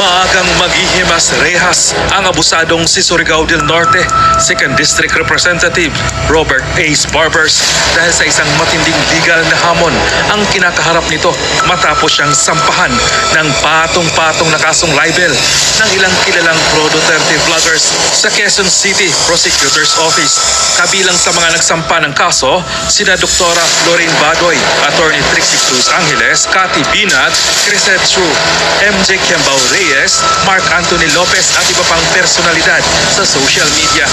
Maagang maghihimas rehas ang abusadong si Surigao del Norte, 2nd District Representative Robert Ace Barbers dahil sa isang matinding legal na hamon ang kinakaharap nito matapos siyang sampahan ng patong-patong na kasong libel ng ilang kilalang pro-Duterte vloggers sa Quezon City Prosecutor's Office. Kabilang sa mga nagsampa ng kaso, sina Doktora Lorraine Badoy, Attorney Trixie Cruz Angeles, Cathy Binat, Crisette True, MJ Kembao Reyes, Mark Anthony Lopez at iba pang personalidad sa social media.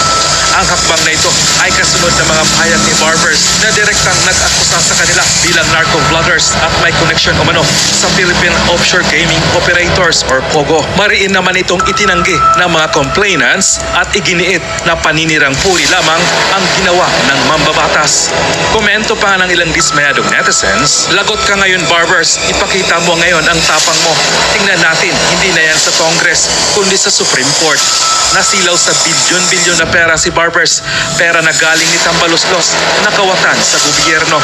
Ang hakbang na ito ay kasunod ng mga pahayag ni Barbers na direktang nag-akusa sa kanila bilang narco-vloggers at may connection umano sa Philippine Offshore Gaming Operators or POGO. Mariin naman itong itinanggi ng mga complainants at iginiit na paninirang puri lamang ang ginawa ng mambabatas. Komento pa nga ng ilang dismayadong netizens, "Lagot ka ngayon, Barbers, ipakita mo ngayon ang tapang mo. Tingnan natin, hindi na yan sa Congress kundi sa Supreme Court." Nasilaw sa bilyon-bilyon na pera si Barbers, pera na galing ni Tambaluslos, nakawatan sa gobyerno.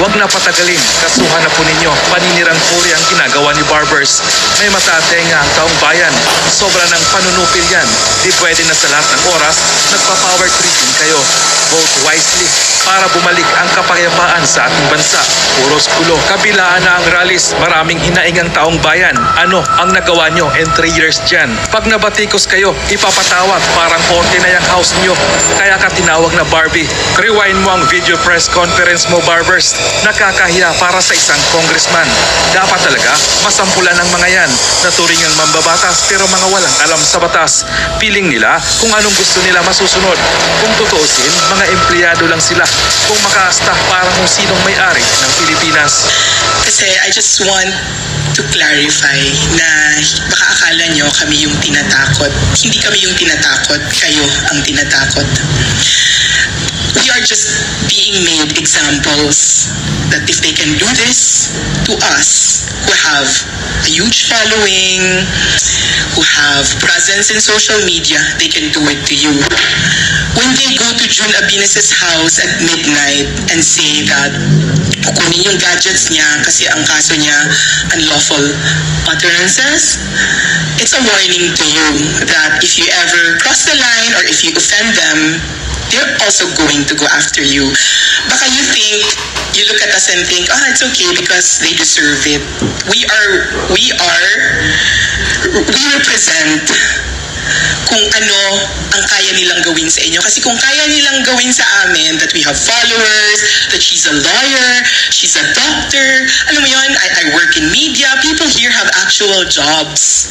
Huwag na patagalin, kasuhan na po ninyo. Paninirang puri ang ginagawa ni Barbers. May matatenga ang taong bayan. Sobra ng panunupil yan. Di pwede na sa lahat ng oras, nagpa-power tripping kayo. Vote wisely para bumalik ang kapayapaan sa ating bansa. Puros gulo. Kabilaan na ang rallies, maraming hinaing ang taong bayan. Ano ang nagawa nyo in 3 years dyan? Pag nabatikos kayo, ipapatawat parang korte na yung house nyo. Kaya ka tinawag na Barbie. Rewind mo ang video press conference mo, Barbers. Nakakahiya para sa isang congressman. Dapat talaga masampulan ng mga yan. Naturing ang mambabatas pero mga walang alam sa batas. Feeling nila kung anong gusto nila masusunod. Kung tutuusin, mga empleyado lang sila. Kung makaasta parang kung sinong may-ari ng Pilipinas. Kasi I just want to clarify na baka akala nyo kami yung tinatakot. Hindi kami yung tinatakot, kayo ang tinatakot. We are just being made examples that if they can do this to us who have a huge following, who have presence in social media, they can do it to you. When they go to June Abines' house at midnight and say that kukunin yung gadgets niya kasi ang kaso niya unlawful utterances, it's a warning to you that if you ever cross the line or if you offend them, they're also going to go after you. Baka you think, you look at us and think, it's okay because they deserve it. We represent kung ano ang kaya nilang gawin sa inyo. Kasi kung kaya nilang gawin sa amin that we have followers, that she's a lawyer, she's a doctor, alam mo yun, I work in media, people here have actual jobs.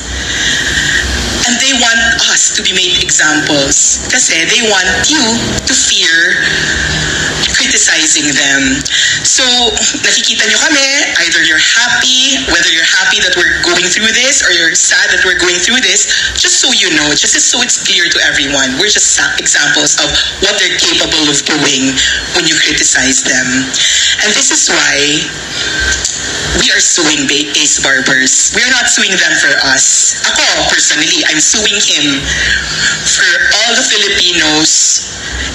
And they want us to be made examples kasi they want you to fear criticizing them. So, nakikita nyo kami, either you're happy, whether you're happy that we're going through this or you're sad that we're going through this, just so you know, just so it's clear to everyone, we're just examples of what they're capable of doing when you criticize them. And this is why we are suing Ace Barbers. We are not suing them for us. Ako, personally, I'm suing him for all the Filipinos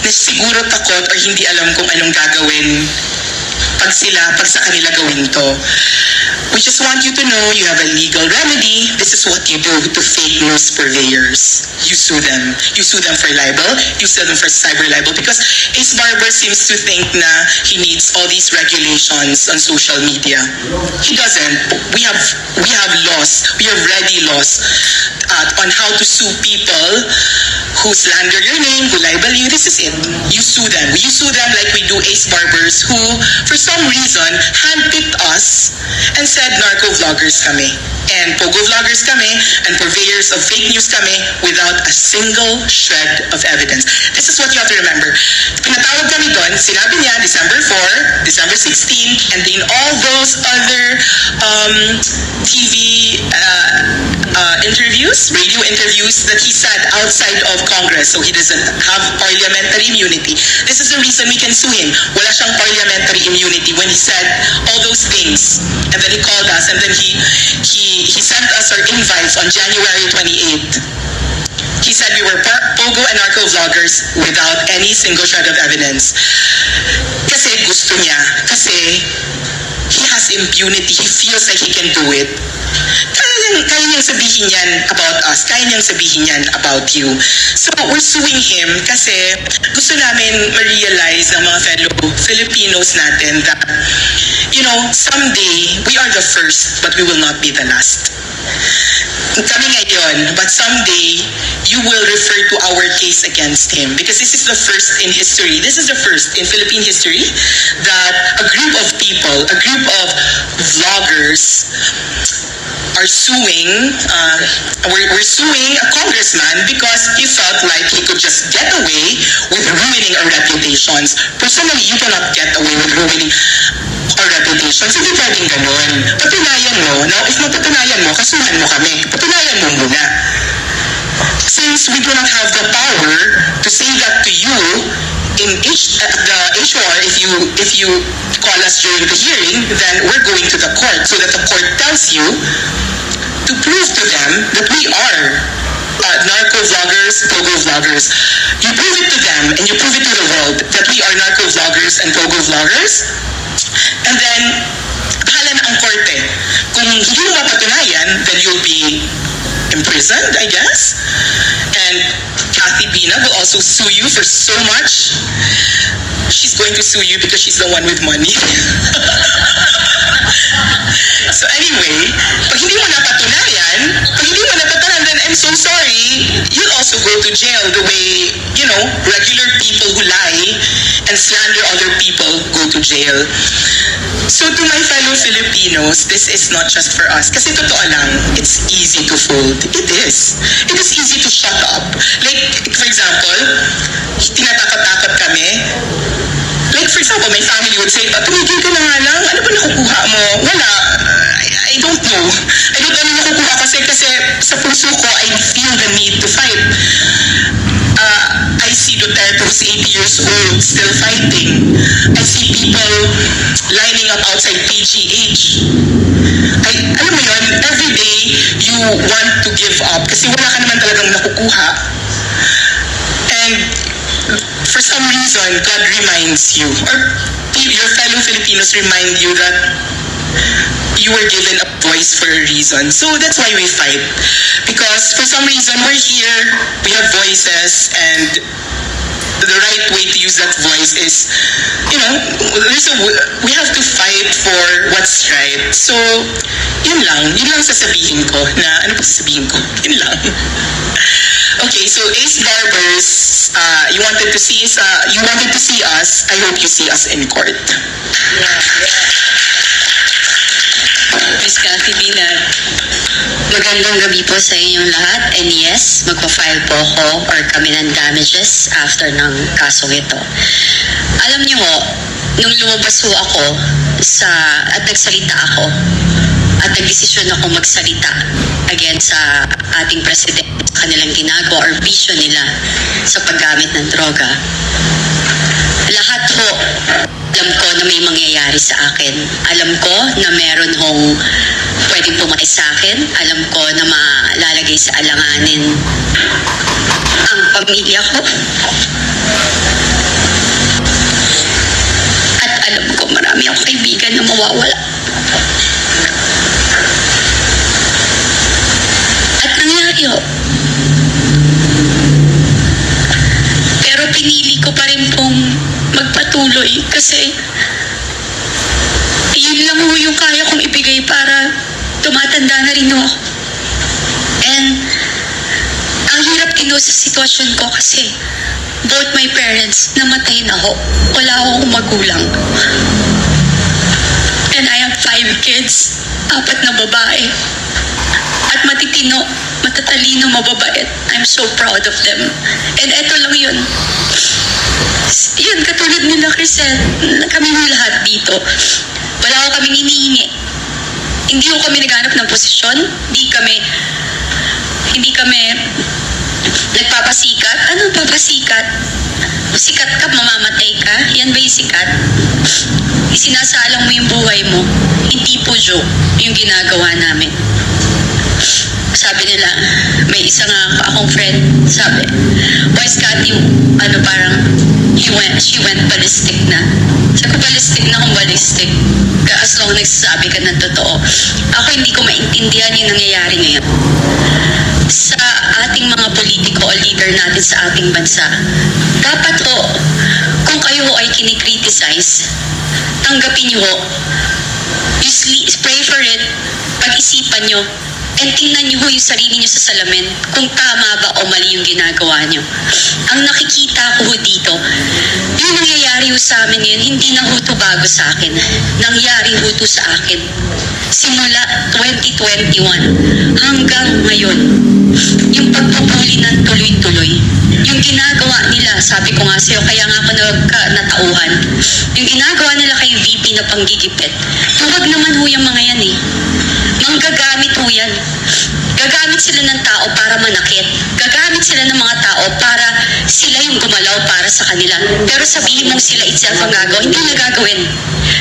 na siguro takot or hindi alam kung anong gagawin pag sa kanila gawin to. We just want you to know you have a legal remedy. This is what you do to fake news purveyors. You sue them. You sue them for libel. You sue them for cyber libel because Ace Barber seems to think na he needs all these regulations on social media. He doesn't. We have laws. We have ready laws on how to sue people who slander your name, who libel you. This is it. You sue them. You sue them like we do Ace Barbers who, for some reason, handpicked us and said narco-vloggers kami. And pogo vloggers kami and purveyors of fake news kami without a single shred of evidence. This is what you have to remember. Pinatawag kami doon, sinabi niya December 4, December 16, and then all those other TV interviews, radio interviews that he said outside of Congress, so he doesn't have parliamentary immunity. This is the reason we can sue him. Wala siyang parliamentary immunity when he said all those things. And then he called us and then he sent us our invites on January 28th. He said we were pogo and narco vloggers without any single shred of evidence. Kasi gusto niya. Kasi he has impunity. He feels like he can do it. Talagang kaya niyang sabihin yan about us, kaya niyang sabihin yan about you. So we're suing him kasi gusto namin ma-realize ng mga fellow Filipinos natin that, you know, someday we are the first but we will not be the last. Kami ngayon, but someday you will refer to our case against him because this is the first in history, this is the first in Philippine history that a group of people, a group of vloggers are suing, we're suing a congressman because he felt like he could just get away with ruining our reputations. Personally, you cannot get away with ruining our reputations. Hindi pwedeng ganun. Patunayan mo. Now, if mapatunayan mo, kasuhan mo kami. Patunayan mo muna. Since we do not have the power to say that to you in the HR, if you call us during the hearing, then we're going to the court so that the court tells you to prove to them that we are narco-vloggers, pogo-vloggers. You prove it to them and you prove it to the world that we are narco-vloggers and pogo-vloggers. And then, bahala na ang korte. Kung hindi mo mapatunayan, then you'll be imprisoned, I guess. And Kathy Bina will also sue you for so much. She's going to sue you because she's the one with money. So anyway, pag hindi mo napatunayan, then I'm so sorry, you'll also go to jail the way, you know, regular people who lie and slander other people go to jail. So to my fellow Filipinos, this is not just for us. Kasi totoo lang, it's easy to fold. It is. It is easy to shut up. Like, for example, tinatakot-takot kami. Like, for example, my family would say, tumigil ka na nga lang, ano ba nakukuha mo? Wala. I don't know. I don't know ano nakukuha kasi sa puso ko, I feel the need to fight. I see Duterte who's 80 years old, still fighting. I see people lining up outside PGH. Alam mo yun, every day you want to give up kasi wala ka naman talagang nakukuha. And for some reason, God reminds you, or your fellow Filipinos remind you that you were given a voice for a reason. So that's why we fight. Because for some reason, we're here, we have voices, and the right way to use that voice is, you know, we have to fight for what's right. So, yun lang sasabihin ko, na ano pa sasabihin ko? Yun lang. Okay, so Ace Barbers, you wanted to see us. I hope you see us in court. Ms. Kathy Bina, magandang gabi po sa inyong lahat. And yes, magpa-file po ako or kami ng damages after ng kasong ito. Alam niyo ho, nung lumabas ho ako at nagsalita ako at nagdesisyon ako magsalita against sa ating president, kanilang ginagawa or vision nila sa paggamit ng droga, lahat ho, alam ko na may mangyayari sa akin. Alam ko na meron hong pwedeng pumatay sa akin. Alam ko na malalagay sa alanganin ang pamilya ko. At alam ko marami akong kaibigan na mawawala. At nangyari ho. Pero pinili ko pa rin pong magpatuloy kasi yun lang ho yung kaya kong ibigay para tumatanda na rin ho. And ang hirap din ho sa sitwasyon ko kasi both my parents namatay na ho. Wala akong magulang. And I have 5 kids, 4 na babae. At matitino, matatalino, mababait. I'm so proud of them. And eto lang yun. Yun, katulad nila Crisel, kami lahat dito. Wala ko kaming hinihingi. Hindi ko kami naghanap ng posisyon. Hindi kami nagpapasikat. Anong papasikat? Sikat ka, mamamatay ka? Yan ba yung sikat? Isinasalang mo yung buhay mo. Hindi po joke yung ginagawa namin. Sabi nila, may isa nga akong friend, sabi, why is Kathy, parang, she went ballistic na. Sabi ko, ballistic na kung ballistic. as long nagsasabi ka ng totoo. Ako hindi ko maintindihan yung nangyayari ngayon sa ating mga politiko o leader natin sa ating bansa. Dapat ho, kung kayo ho ay kinikriticize, tanggapin niyo ho, pray for it, pag-isipan niyo, and tingnan niyo ho yung sarili niyo sa salamin kung tama ba o mali yung ginagawa niyo. Ang nakikita ko ho dito, yung nangyayari ho sa amin ngayon, hindi na ho to bago sa akin. Nangyari ho to sa akin. Simula 2021 hanggang ngayon. Yung pagpupuli ng tuloy-tuloy. Yung ginagawa nila, sabi ko nga sa'yo, kaya nga ako natauhan. Yung ginagawa nila kay VP na panggigipit. Huwag naman ho yung mga yan eh. Manggagamit ho yan. Gagamit sila ng tao para manakit. Gagamit sila ng mga tao para sila yung gumalaw para sa kanila. Pero sabihin mong sila itself ang gagawin, hindi na gagawin.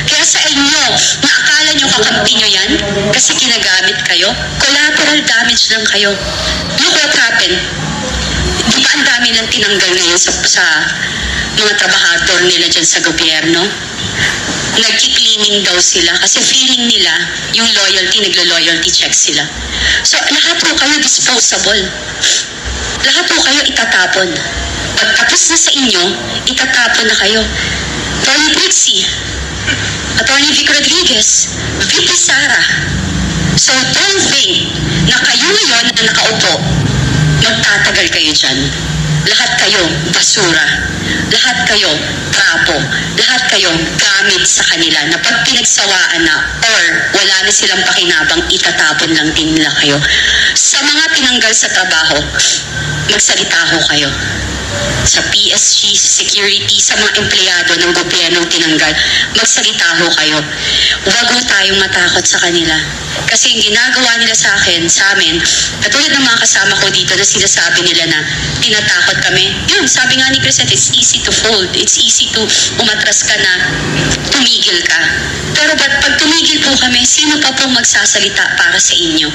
Kaya sa inyo, na akala nyo kakampi nyo yan, kasi ginagamit kayo, collateral damage lang kayo. Look what happened. Di ba ang dami lang tinanggal ngayon sa mga trabahador nila dyan sa gobyerno? Nagki-cleaning daw sila kasi feeling nila yung loyalty, naglo-loyalty check sila. So, lahat po kayo disposable. Lahat po kayo itatapon. Pag tapos na sa inyo, itatapon na kayo. Attorney Trixie, Attorney Vic Rodriguez, VP Sara. So, don't think na kayo ngayon na nakaupo, magtatagal kayo dyan. Lahat kayo basura. Lahat kayo trapo. Lahat kayo gamit sa kanila na pag pinagsawaan na or wala na silang pakinabang, itatapon lang din nila kayo. Sa mga tinanggal sa trabaho, magsalita ho kayo. Sa PSG, security, sa mga empleyado ng gobyernong tinanggal, magsalita ho kayo. Huwag ho tayong matakot sa kanila. Kasi yung ginagawa nila sa akin, sa amin, katulad ng mga kasama ko dito na sinasabi nila na tinatakot kami. Yun, sabi nga ni Crisette, it's easy to fold. It's easy to umatras ka na tumigil ka. Pero pag tumigil po kami, sino pa pong magsasalita para sa inyo?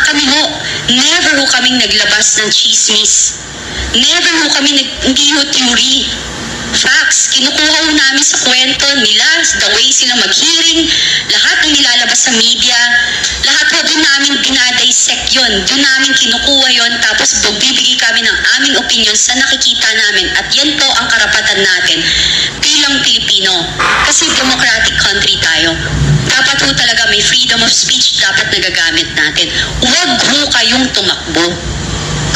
Kami ho, never ho kaming naglabas ng chismis. Never ho kami, hindi ho theory. Facts, kinukuha ho namin sa kwento nila, the way sila mag-hearing, lahat ng nilalabas sa media, lahat ho doon namin dinadissect yun, doon namin kinukuha yun, tapos bibigay kami ng aming opinion sa nakikita namin. At yan po ang karapatan natin bilang Pilipino. Kasi democratic country tayo. Dapat ho talaga may freedom of speech, dapat nagagamit natin. Huwag ho kayong tumakbo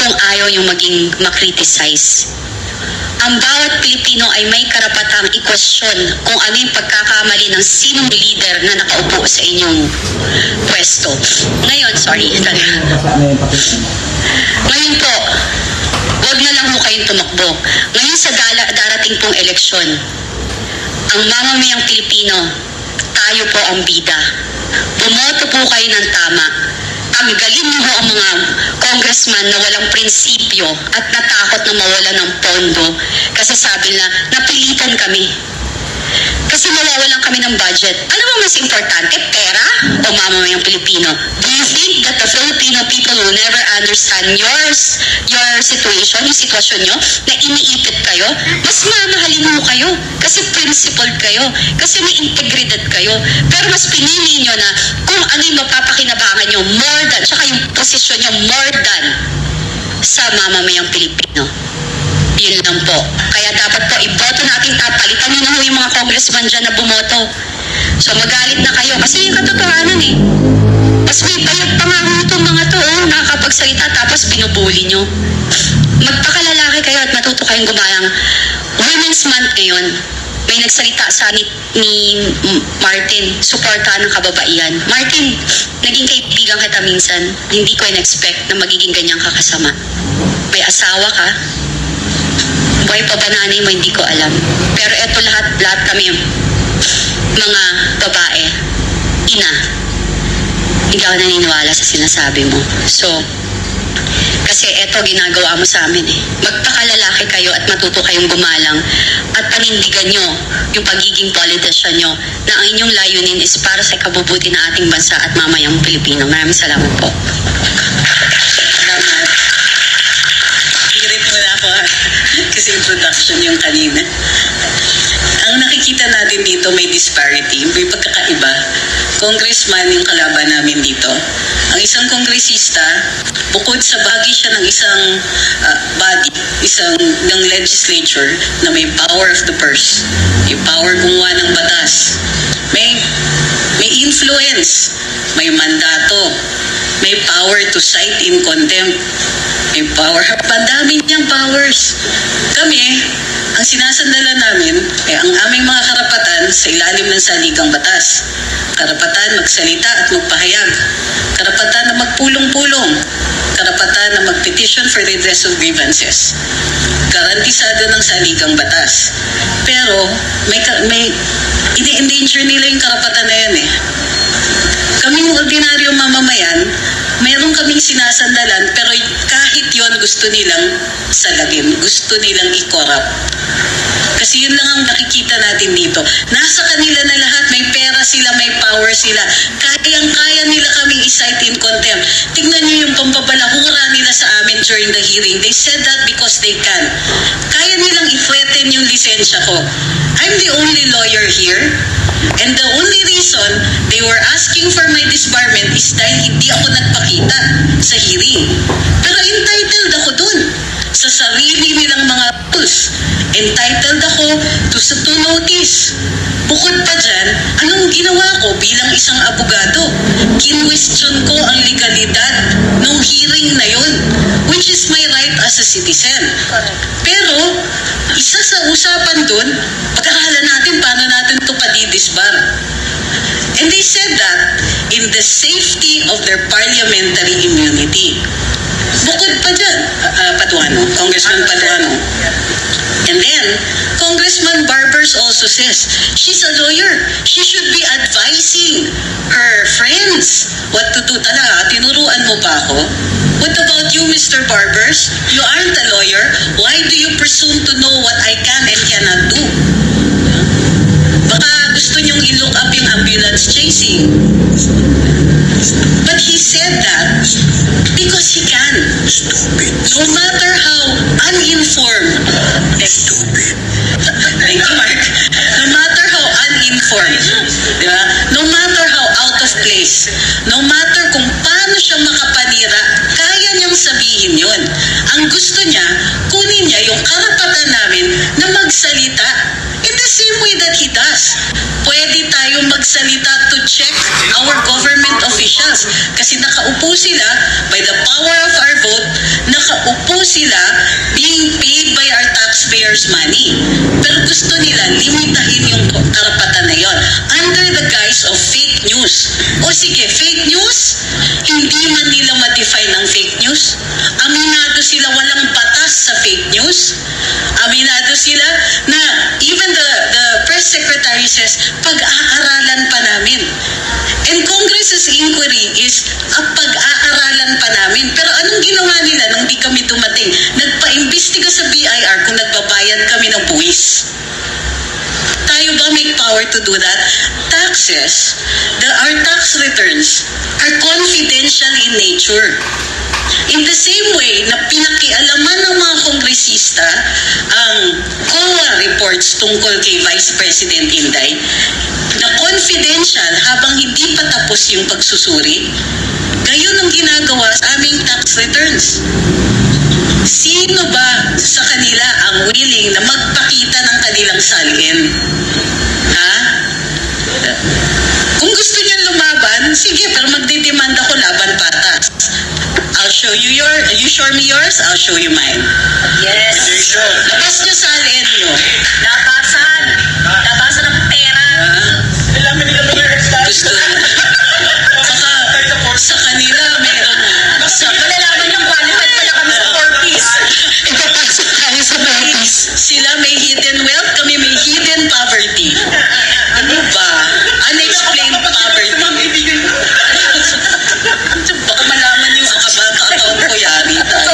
kung ayaw yung maging makriticize. Ang bawat Pilipino ay may karapatang i-question kung ano yung pagkakamali ng sinong leader na nakaupo sa inyong pwesto. Ngayon, ngayon po, wag na lang ho kayong tumakbo. Ngayon sa darating pong eleksyon, ang mamamayang Pilipino, tayo po ang bida. Bumoto po kayo ng tama. Tanggalin niyo ang mga congressman na walang prinsipyo at natakot na mawala ng pondo kasi sabi na napilitan kami. Kasi mawawalan kami ng budget. Ano ba mas importante? Pera o mamamayang Pilipino? Do you think that the Filipino people will never understand your situation, yung sitwasyon nyo, na iniipit kayo? Mas mamahalin mo kayo kasi principled kayo, kasi may integridad kayo. Pero mas pinili nyo na kung ano yung mapapakinabangan nyo more than, tsaka yung posisyon nyo more than sa mamamayang Pilipino. Yun lang po. Kaya dapat po iboto natin, palitan nyo na ho yung mga congressman dyan na bumoto. So magalit na kayo kasi yung katotohanan eh. Mas may bayad pa nga itong mga to, nakakapagsalita tapos binubuli nyo. Magpakalalaki kayo at matuto kayong gumayang. Women's Month ngayon, may nagsalita sa ni Martin, suportahan ng kababaihan. Martin, naging kaibigan kita minsan. Hindi ko in-expect na magiging ganyang kakasama. May asawa ka, buhay pa ba nanay mo, hindi ko alam. Pero eto lahat kami, mga babae, ina, hindi ako naniniwala sa sinasabi mo. So, kasi eto ginagawa mo sa amin eh. Magpakalalaki kayo at matuto kayong gumalang at panindigan nyo yung pagiging politician nyo na ang inyong layunin is para sa kabubuti ng ating bansa at mamayang Pilipino. Maraming salamat po. Salamat. Hirit mo na ako. sa introduction yung kanina. Ang nakikita natin dito may disparity, may pagkakaiba. Congressman yung kalaban namin dito. Ang isang kongresista, bukod sa bahagi siya ng isang body, ng legislature na may power of the purse, may power gumawa ng batas, may influence, may mandato, may power to cite in contempt, may power, pandami niyang powers. Kami, ang sinasandalan namin ay ang aming mga karapatan sa ilalim ng saligang batas. Karapatan magsalita at magpahayag. Karapatan na magpulong-pulong. Karapatan na magpetition for redress of grievances. Garantisado ng saligang batas. Pero may ini-endanger nila yung karapatan na yan eh. Kaming ordinaryong mamamayan, mayroon kaming sinasandalan, pero kahit yon gusto nilang salagin, gusto nilang i-corrupt. Kasi yun lang ang nakikita natin dito. Nasa kanila na lahat, may pera sila, may power sila. Kayang-kaya nila kaming i-cite in contempt. Tingnan niyo yung pambabalahura nila sa amin during the hearing. They said that because they can. Kaya nilang i-threaten yung lisensya ko. I'm the only lawyer here. And the only reason they were asking for my disbarment is dahil hindi ako nagpakita sa hearing. Pero entitled ako dun sa sarili nilang mga rules. Entitled ako to notice. Bukod pa dyan, anong ginawa ko bilang isang abogado? Kinwestiyon ko ang legalidad ng hearing na yun, which is my right as a citizen. Pero, isa sa usapan dun, pag-aralan natin paano natin ito padidisbar. And they said that in the safety of their parliamentary immunity. Bukod pa dyan, Paduano, Congressman Paduano. And then, Congressman Barbers also says, she's a lawyer. She should be advising her friends what to do. Talaga, tinuruan mo pa ako? What about you, Mr. Barbers? You aren't a lawyer. Why do you presume to know what I can and cannot do? Baka gusto niyong i-look up yung ambulance chasing. But he said that because he can. Stupid. No matter how uninformed. Stupid. Thank you, Mark. No matter how uninformed, diba? No matter how out of place, no matter kung paano siya makapanira, kaya niyang sabihin yun. Ang gusto niya, kunin niya yung karapatan namin na magsalita in the same way that he does. Pwede tayo magsalita to check our government officials kasi nakaupo sila by the power of our vote, nakaupo sila being paid by our taxpayers' money. Pero gusto nila limitahin yung karapatan na yon under the guise of fake news. O sige, fake news? Hindi man nila ma-define ang fake news. Aminado sila walang batas sa fake news. Aminado sila na even the press secretary says, pag-aaralan pa namin. And Congress's inquiry is pag-aaralan pa namin. Pero anong ginawa nila nung di kami dumating? Nagpa-imbestiga sa BIR kung nagbabayad kami ng buwis. Tayo ba may power to do that? Taxes, our tax returns are confidential in nature. In the same way na pinakialaman ng mga kongresista ang COA reports tungkol kay Vice President Inday, na confidential habang hindi pa tapos yung pagsusuri, gayon ang ginagawa sa aming tax returns. Sino ba sa kanila ang willing na magpakita ng kanilang salin? Ha? Kung gusto niya lumaban, sige, pero magdidemand ako laban patas. I'll show you you show me yours, I'll show you mine. Yes. Labas niyo salin niyo. Labasan ng pera. Gusto niya. Sa kanila, meron. Malalaman yung qualified pala kami sa 4Ps. Ipapasok tayo sa 4Ps. Sila may hidden wealth, kami may hidden poverty. Ano ba? Unexplained poverty. Baka malaman yung akabata-account ko, yari tayo.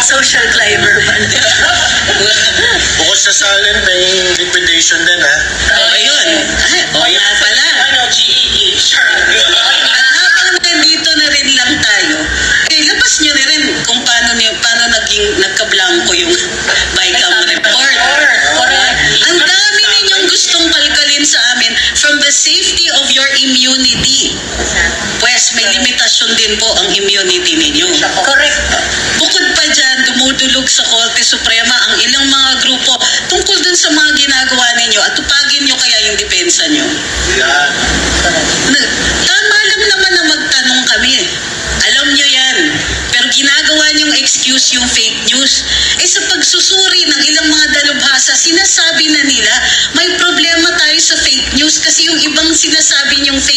Social climber. Bukod sa salin, may liquidation safety of your immunity. Pues may limitasyon din po ang immunity ninyo. Correct. Bukod pa dyan, dumudulog sa Korte Suprema ang ilang mga grupo tungkol dun sa mga ginagawa ninyo at tupagin nyo kaya yung depensa nyo. Tama lang naman na magtanong kami. Alam nyo yan. Pero ginagawa nyong excuse yung fake news. Sa pagsusuri ng ilang mga dalubhasa, sinasabi na nila may problema tayo sa fake news kasi yung ibang sinasabi nyong fake